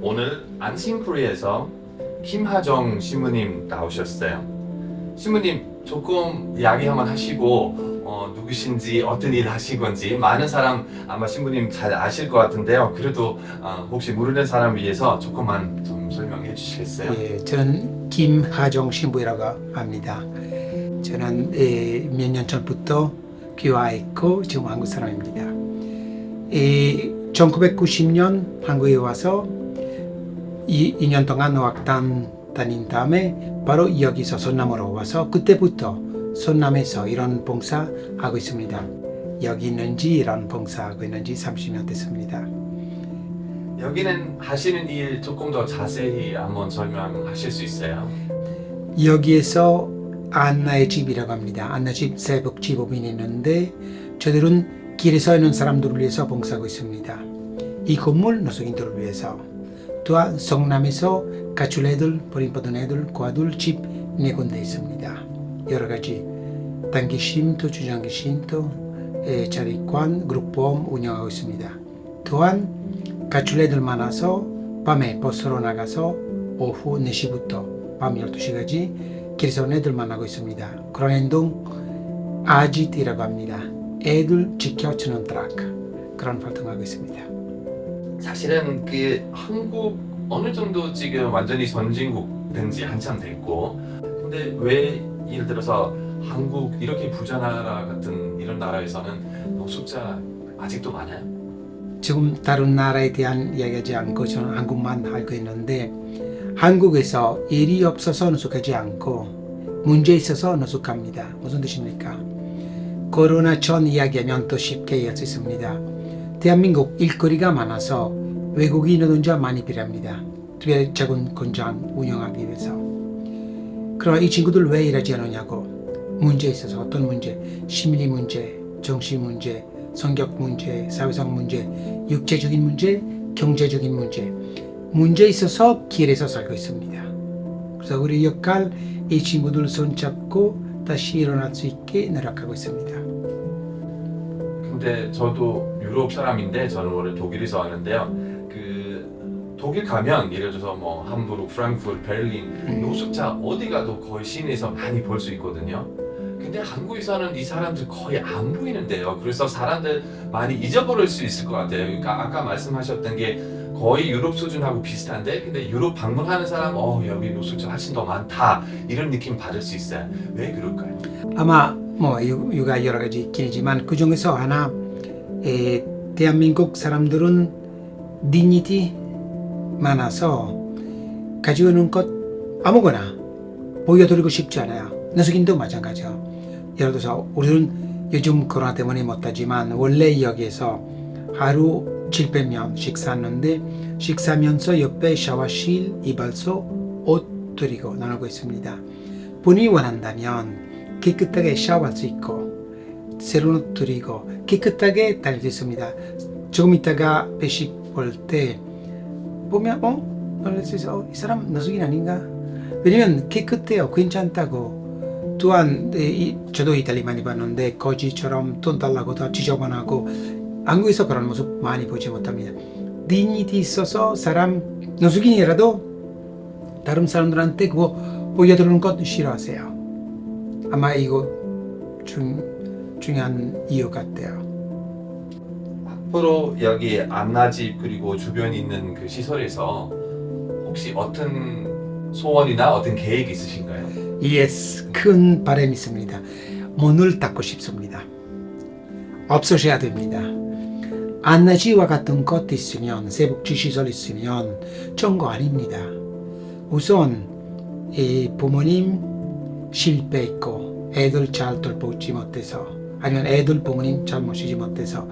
오늘 안심크루에서 김하정 신부님 나오셨어요. 신부님 조금 이야기 한번 하시고 누구신지 어떤 일 하신 건지 많은 사람 아마 신부님 잘 아실 것 같은데요. 그래도 혹시 모르는 사람 위해서 조금만 좀 설명해 주시겠어요? 예, 저는 김하정 신부라고 합니다. 저는 몇 년 전부터 귀화했고 지금 한국 사람입니다. 1990년 한국에 와서 2년 동안 어학당 다닌 다음에 바로 여기서 전남으로 와서 그때부터 전남에서 이런 봉사하고 있습니다. 여기 있는지 이런 봉사하고 있는지 30년 됐습니다. 여기는 하시는 일 조금 더 자세히 한번 설명하실 수 있어요? 여기에서 안나의 집이라고 합니다. 안나 집 새벽지법인이 있는데 저들은 길에서 있는 사람들을 위해서 봉사하고 있습니다. 이 건물 노숙인들을 위해서 또한 성남에서 가출 애들, 버림받은 애들, 고아들 집 4군데 있습니다. 여러 가지 단기 쉼터, 주장기 쉼터, 자립관, 그룹보험 운영하고 있습니다. 또한 가출 애들 많아서 밤에 버스로 나가서 오후 4시부터 밤 12시까지 길에서 온 애들 만나고 있습니다. 그런 행동 아지트라고 합니다. 애들 지켜주는 트럭 그런 활동하고 있습니다. 사실은 그 한국 어느 정도 지금 완전히 선진국 된 지 한참 됐고, 근데 왜 예를 들어서 한국 이렇게 부자 나라 같은 이런 나라에서는 노숙자 아직도 많아요? 지금 다른 나라에 대한 이야기하지 않고 저는 한국만 알고 있는데 한국에서 일이 없어서 노숙하지 않고 문제 있어서 노숙합니다. 무슨 뜻입니까? 코로나 전 이야기하면 더 쉽게 이해할 수 있습니다. 대한민국 일거리가 많아서 외국인 노동자 많이 필요합니다. 특별히 작은 공장 운영하기 위해서. 그러나 이 친구들 왜 일하지 않느냐고 문제 있어서 어떤 문제, 심리 문제, 정신 문제, 성격 문제, 사회성 문제, 육체적인 문제, 경제적인 문제 있어서 길에서 살고 있습니다. 그래서 우리 역할 이 친구들 손잡고 다시 일어날 수 있게 노력하고 있습니다. 근데 저도 유럽 사람인데 저는 원래 독일에서 왔는데요. 그 독일 가면 예를 들어서 뭐 함부르크, 프랑크푸르트, 베를린 노숙자 어디 가도 거의 시내에서 많이 볼 수 있거든요. 근데 한국에서는 이 사람들 거의 안 보이는데요. 그래서 사람들 많이 잊어버릴 수 있을 것 같아요. 그러니까 아까 말씀하셨던 게 거의 유럽 수준하고 비슷한데, 근데 유럽 방문하는 사람, 여기 노숙자 훨씬 더 많다 이런 느낌 받을 수 있어요. 왜 그럴까요? 아마 뭐 이유가 여러 가지 있긴 하지만 그 중에서 하나 대한민국 사람들은 디니티 많아서 가지고 있는 것 아무거나 보여드리고 싶지 않아요. 노숙인도 마찬가지요. 예를 들어서 우리는 요즘 코로나 때문에 못하지만 원래 여기에서 하루 700명 식사하는데 식사하면서 옆에 샤워실, 이발소, 옷 드리고 나누고 있습니다. 본인이 원한다면 깨끗하게 샤워할 수 있고 새로운 옷 드리고 깨끗하게 다닐 수 있습니다. 조금 있다가 배식 볼 때 보면 놀랄 수 있어. 이 사람 노숙인 아닌가? 왜냐면 깨끗해요. 괜찮다고. 또한 저도 이탈리 많이 봤는데 거지처럼 돈 달라고 다 지저분하고 한국에서 그런 모습 많이 보지 못합니다. 디니티 있어서 사람 노숙인이라도 다른 사람들한테 그거 보여드리는 것 싫어하세요. 아마 이거 중요한 이유 같아요. 앞으로 여기 안나집 그리고 주변에 있는 그 시설에서 혹시 어떤 소원이나 어떤 계획이 있으신가요? Yes, 큰 바람이 있습니다. 문을 닫고 싶습니다. 없어져야 됩니다. 안나지와 같은 것 있으면, 새복지 시설 있으면 좋은 거 아닙니다. 우선 부모님 실패했고 애들 잘 돌보지 못해서, 아니면 애들 부모님 잘 모시지 못해서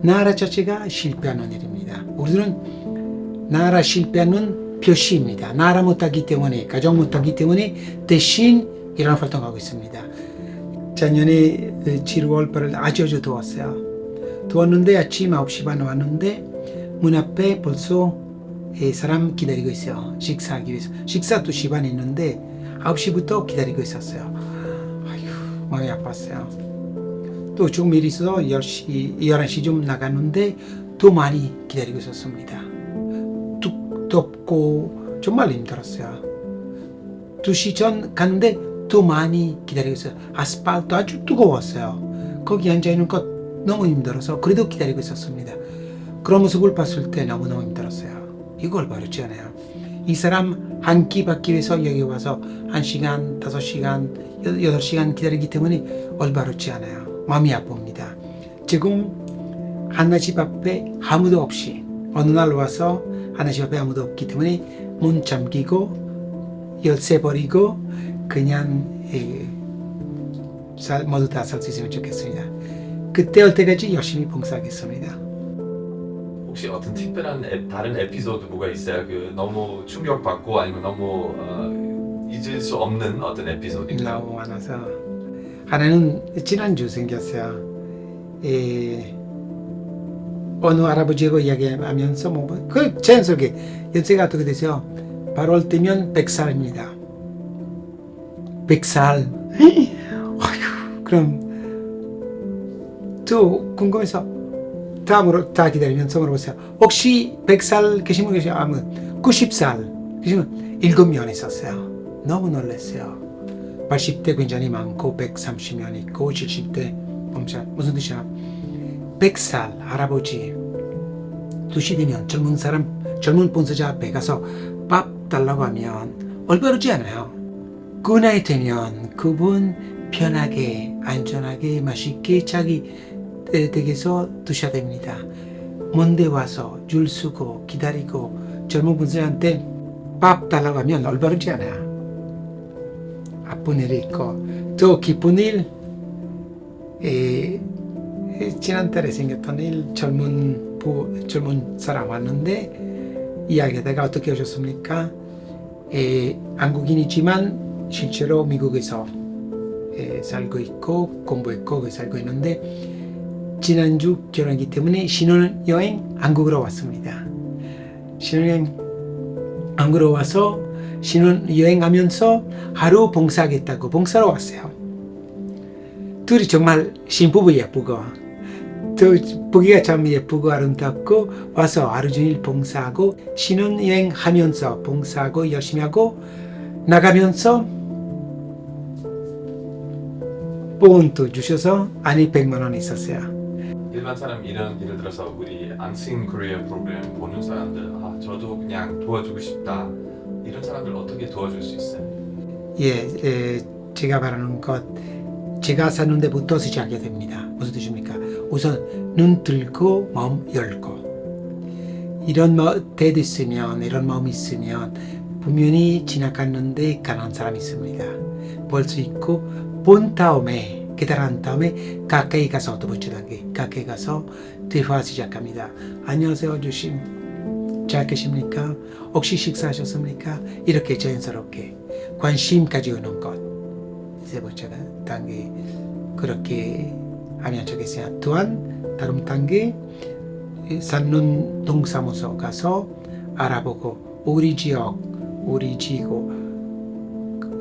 나라 자체가 실패하는 일입니다. 우리들은 나라 실패하는 표시입니다. 나라 못하기 때문에, 가정 못하기 때문에 대신 이런 활동하고 있습니다. 작년에 7월 8일 아주 더웠어요. 더웠는데 아침 9시 반 왔는데 문 앞에 벌써 사람 기다리고 있어요. 식사하기 위해서. 식사 2시 반에 있는데 9시부터 기다리고 있었어요. 아휴, 마음이 아팠어요. 또 조금 일이 있어서 10시, 11시쯤 나갔는데 더 많이 기다리고 있었습니다. 덥고 정말 힘들었어요. 2시 전 갔는데 더 많이 기다리고 있어요. 아스팔트 아주 뜨거웠어요. 거기 앉아있는 것 너무 힘들어서 그래도 기다리고 있었습니다. 그런 모습을 봤을 때 너무너무 힘들었어요. 이걸 바르지 않아요. 이 사람 한 끼 받기 위해서 여기 와서 1시간, 5시간, 8시간 기다리기 때문에 올바르지 않아요. 마음이 아픕니다. 지금 하나집 앞에 아무도 없이 어느 날 와서 하나집 앞에 아무도 없기 때문에 문 잠기고 열쇠 버리고 그냥 모두 다 살 수 있으면 좋겠습니다. 그때 올 때까지 열심히 봉사하겠습니다. 혹시 어떤 특별한 다른 에피소드 뭐가 있어요? 그 너무 충격받고 아니면 너무 잊을 수 없는 어떤 에피소드인가요? 너무 많아서 하나는 지난주 생겼어요. 어느 할아버지하고 이야기하면서 그 자연스럽게 연세가 어떻게 되세요? 8월 되면 100살입니다. 100살. 아휴, 그럼 또 궁금해서 다음으로 다 기다리면서 물어보세요. 혹시 100살 계신 분 계세요? 아무 90살 계시면 7명 있었어요. 너무 놀랐어요. 80대 굉장히 많고 130명 있고 70대 무슨 뜻이야? 100살 할아버지 2시 되면 젊은 봉사자 앞에 가서 밥 달라고 하면 올바르지 않아요. 그 나이 되면 그분 편하게 안전하게 맛있게 자기 댁에서 드셔야 됩니다. 먼데 와서 줄 서고 기다리고 젊은 분들한테 밥 달라고 하면 올바르지 않아요. 아픈 일이 있고 또 기쁜 일, 지난달에 생겼던 일, 젊은 사람 왔는데 이야기하다가 어떻게 오셨습니까? 한국인이지만 실제로 미국에서 살고 있고 공부했고 살고 있는데 지난주 결혼하기 때문에 신혼여행 한국으로 왔습니다. 신혼여행 한국으로 와서 신혼여행하면서 하루 봉사하겠다고 봉사로 왔어요. 둘이 정말 신부부 예쁘고 또 보기가 참 예쁘고 아름답고 와서 하루 종일 봉사하고 신혼여행 하면서 봉사하고 열심히 하고 나가면서 본도 주셔서 안에 100만 원 있었어요. 일반 사람 예를 들어서 우리 Unseen Korea 프로그램 보는 사람들 저도 그냥 도와주고 싶다 이런 사람들 어떻게 도와줄 수 있어요? 제가 말하는 것 제가 사는 데부터 시작해야 됩니다. 무슨 뜻입니까? 우선 눈 들고 마음 열고 이런 때도 있으면 이런 마음이 있으면 분명히 지나갔는데 가난한 사람이 있습니다. 볼 수 있고 본 다음에 깨달은 다음에 가까이 가서 두 번째 단계 가까이 가서 대화 시작합니다. 안녕하세요 주심 잘 계십니까? 혹시 식사하셨습니까? 이렇게 자연스럽게 관심 가지고 오는 것 세 번째 단계 그렇게 하면 좋겠어요. 또한 다른 단계 사는 동사무소 가서 알아보고 우리 지역 우리 지구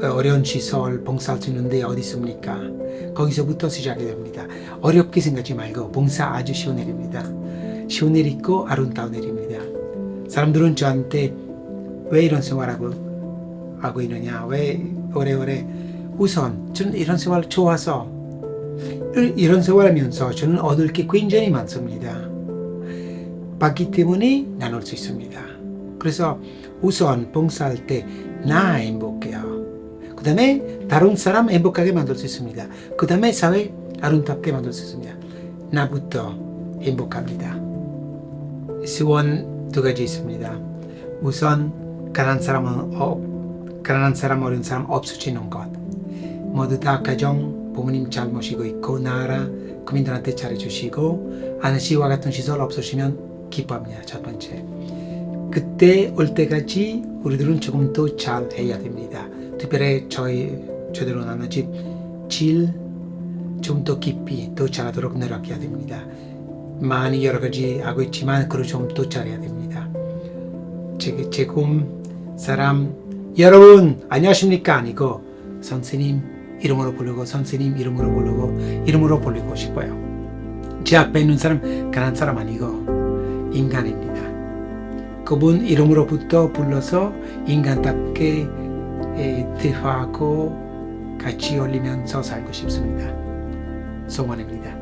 어려운 시설 봉사할 수 있는데 어디 있습니까? 거기서부터 시작이 됩니다. 어렵게 생각하지 말고 봉사 아주 쉬운 일입니다. 쉬운 일 있고 아름다운 일입니다. 사람들은 저한테 왜 이런 생활하고 있느냐 왜 오래오래 우선 저는 이런 생활 좋아서 이런 생활하면서 저는 얻을 게 굉장히 많습니다. 받기 때문에 나눌 수 있습니다. 그래서 우선 봉사할 때 나 행복해요. 그 다음에 다른 사람 행복하게 만들 수 있습니다. 그 다음에 사회 아름답게 만들 수 있습니다. 나부터 행복합니다. 수원 두 가지 있습니다. 우선 가난한 사람 어려운 사람 없어지는 것. 모두 다 가정 부모님 잘 모시고 있고 나라 국민들한테 잘해주시고 아저씨와 같은 시설 없으시면 기뻐합니다. 첫 번째. 그때 올 때까지 우리들은 조금 더 잘해야 됩니다. 특별히 저대로 나는 질 좀 더 깊이 더 잘하도록 노력해야 됩니다. 많이 여러 가지 하고 있지만 그걸 좀 더 잘해야 됩니다. 지금 사람 여러분 안녕하십니까 아니고 선생님 이름으로 부르고 선생님 이름으로 부르고 이름으로 불리고 싶어요. 제 앞에 있는 사람 가난한 사람 아니고 인간입니다. 그분 이름으로부터 불러서 인간답게 대화하고 같이 어울리면서 살고 싶습니다. 소원입니다.